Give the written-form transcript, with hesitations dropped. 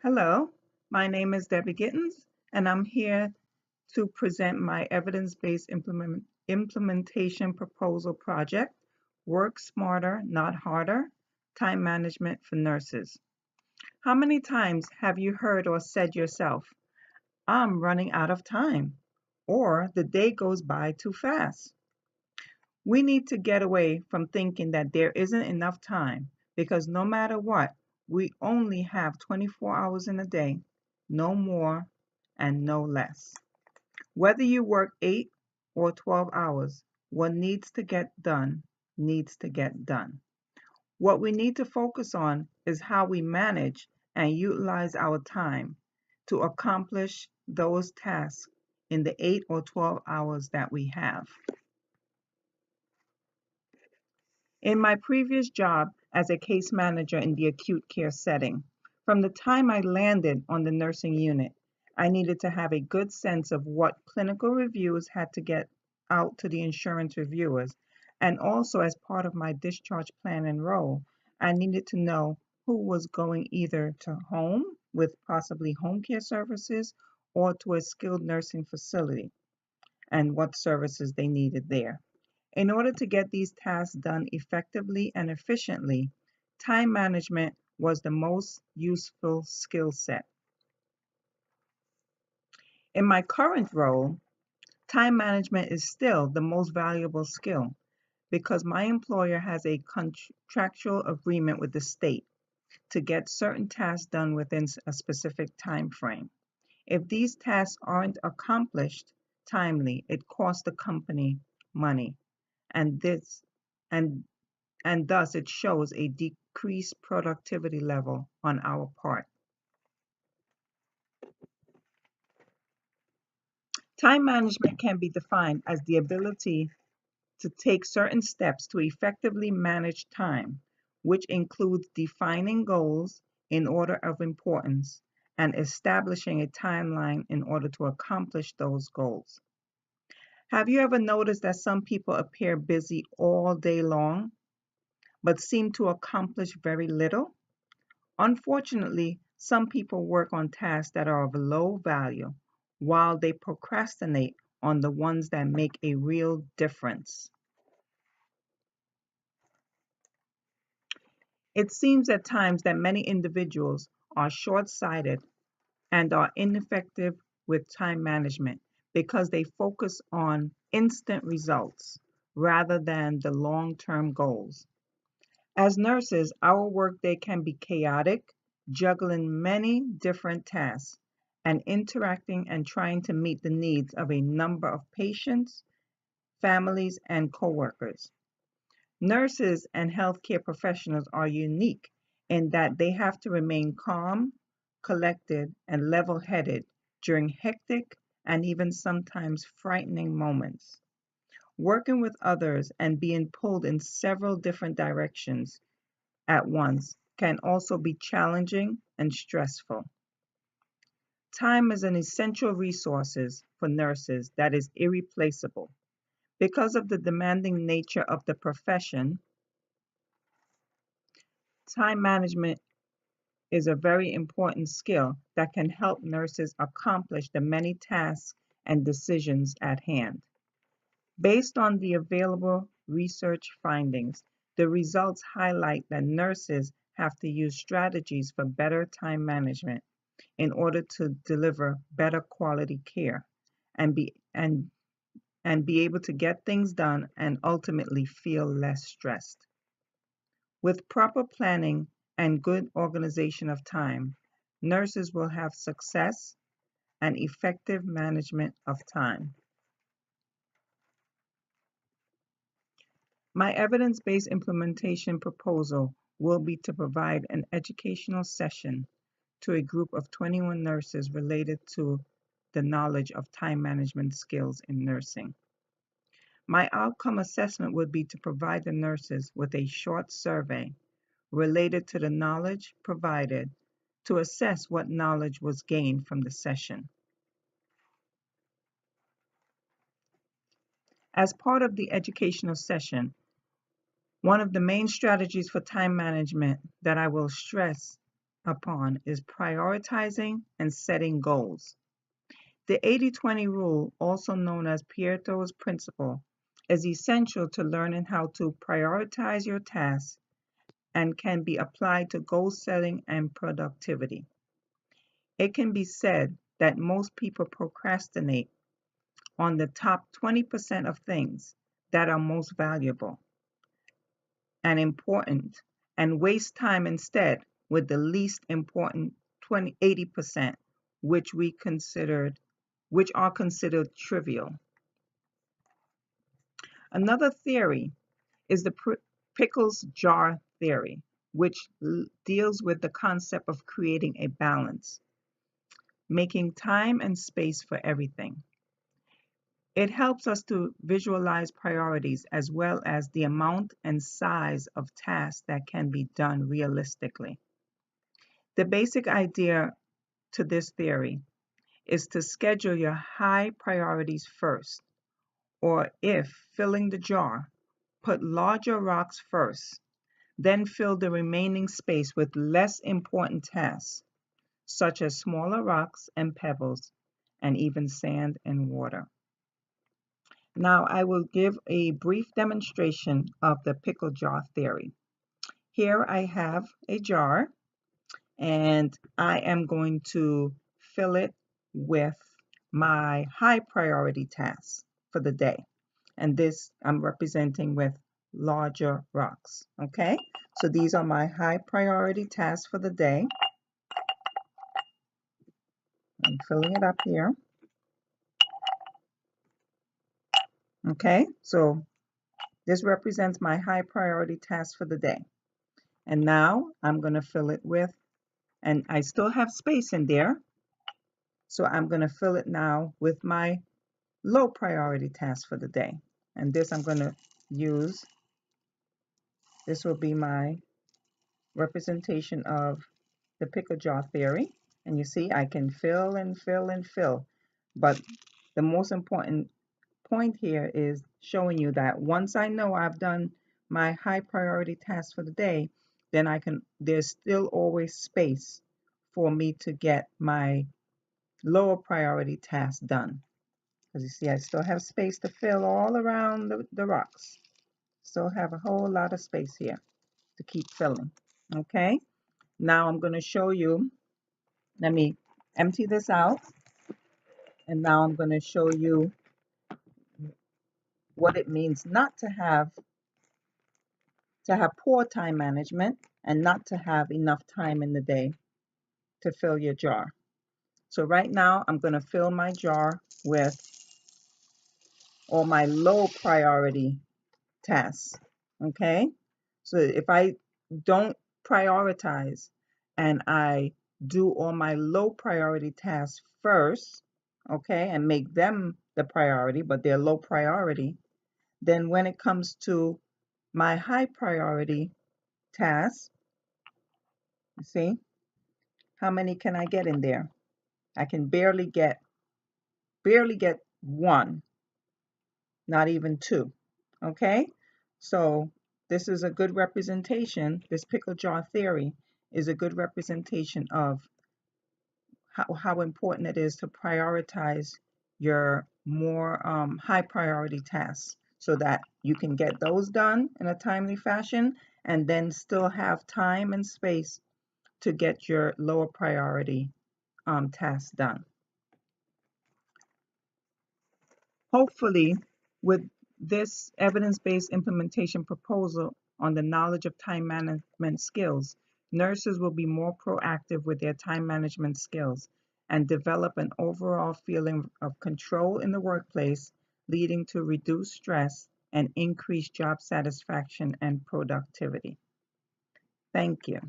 Hello, my name is Debbie Gittens, and I'm here to present my evidence-based implementation proposal project, Work Smarter, Not Harder, Time Management for Nurses. How many times have you heard or said yourself, I'm running out of time, or the day goes by too fast? We need to get away from thinking that there isn't enough time because no matter what, we only have 24 hours in a day, no more and no less. Whether you work 8 or 12 hours, what needs to get done needs to get done. What we need to focus on is how we manage and utilize our time to accomplish those tasks in the 8 or 12 hours that we have. In my previous job as a case manager in the acute care setting, from the time I landed on the nursing unit, I needed to have a good sense of what clinical reviews had to get out to the insurance reviewers. And also, as part of my discharge plan and role, I needed to know who was going either to home with possibly home care services or to a skilled nursing facility and what services they needed there. In order to get these tasks done effectively and efficiently, time management was the most useful skill set. In my current role, time management is still the most valuable skill because my employer has a contractual agreement with the state to get certain tasks done within a specific time frame. If these tasks aren't accomplished timely, it costs the company money, and this and and thus it shows a decreased productivity level on our part. Time management can be defined as the ability to take certain steps to effectively manage time, which includes defining goals in order of importance and establishing a timeline in order to accomplish those goals. Have you ever noticed that some people appear busy all day long, but seem to accomplish very little? Unfortunately, some people work on tasks that are of low value while they procrastinate on the ones that make a real difference. It seems at times that many individuals are short sighted and are ineffective with time management because they focus on instant results rather than the long term goals. As nurses, our workday can be chaotic, juggling many different tasks and interacting and trying to meet the needs of a number of patients, families, and coworkers. Nurses and healthcare professionals are unique in that they have to remain calm, collected, and level headed during hectic and even sometimes frightening moments. Working with others and being pulled in several different directions at once can also be challenging and stressful. Time is an essential resource for nurses that is irreplaceable. Because of the demanding nature of the profession, time management is a very important skill that can help nurses accomplish the many tasks and decisions at hand. Based on the available research findings, the results highlight that nurses have to use strategies for better time management in order to deliver better quality care and be able to get things done and ultimately feel less stressed. With proper planning and good organization of time, nurses will have success and effective management of time. My evidence-based implementation proposal will be to provide an educational session to a group of 21 nurses related to the knowledge of time management skills in nursing. My outcome assessment would be to provide the nurses with a short survey related to the knowledge provided to assess what knowledge was gained from the session. As part of the educational session, one of the main strategies for time management that I will stress upon is prioritizing and setting goals. The 80-20 rule, also known as Pareto's principle, is essential to learning how to prioritize your tasks and can be applied to goal setting and productivity. It can be said that most people procrastinate on the top 20% of things that are most valuable and important and waste time instead with the least important 80%, which are considered trivial. Another theory is the pickles jar theory, which deals with the concept of creating a balance, making time and space for everything. It helps us to visualize priorities as well as the amount and size of tasks that can be done realistically. The basic idea to this theory is to schedule your high priorities first, or if filling the jar, put larger rocks first, then fill the remaining space with less important tasks, such as smaller rocks and pebbles, and even sand and water. Now I will give a brief demonstration of the pickle jar theory. Here I have a jar and I am going to fill it with my high priority tasks for the day. And this I'm representing with larger rocks, okay? So these are my high priority tasks for the day. I'm filling it up here. Okay, so this represents my high priority task for the day. And now I'm going to fill it with, and I still have space in there, so I'm going to fill it now with my low priority task for the day. And this I'm going to use, this will be my representation of the pickle jar theory. And you see, I can fill and fill and fill. But the most important point here is showing you that once I know I've done my high priority task for the day, then there's still always space for me to get my lower priority task done. As you see, I still have space to fill all around the rocks. Still have a whole lot of space here to keep filling. Okay, now I'm going to show you. Let me empty this out. And now I'm going to show you what it means not to have poor time management and not to have enough time in the day to fill your jar. So right now I'm going to fill my jar with all my low priority tasks. Okay, so if I don't prioritize and I do all my low priority tasks first, okay, and make them the priority, but they're low priority, then when it comes to my high priority tasks, you see, how many can I get in there? I can barely get one, not even two. Okay, so this is a good representation. This pickle jar theory is a good representation of how important it is to prioritize your more high priority tasks so that you can get those done in a timely fashion and then still have time and space to get your lower priority tasks done. Hopefully, with this evidence-based implementation proposal on the knowledge of time management skills, nurses will be more proactive with their time management skills and develop an overall feeling of control in the workplace, leading to reduced stress and increased job satisfaction and productivity. Thank you.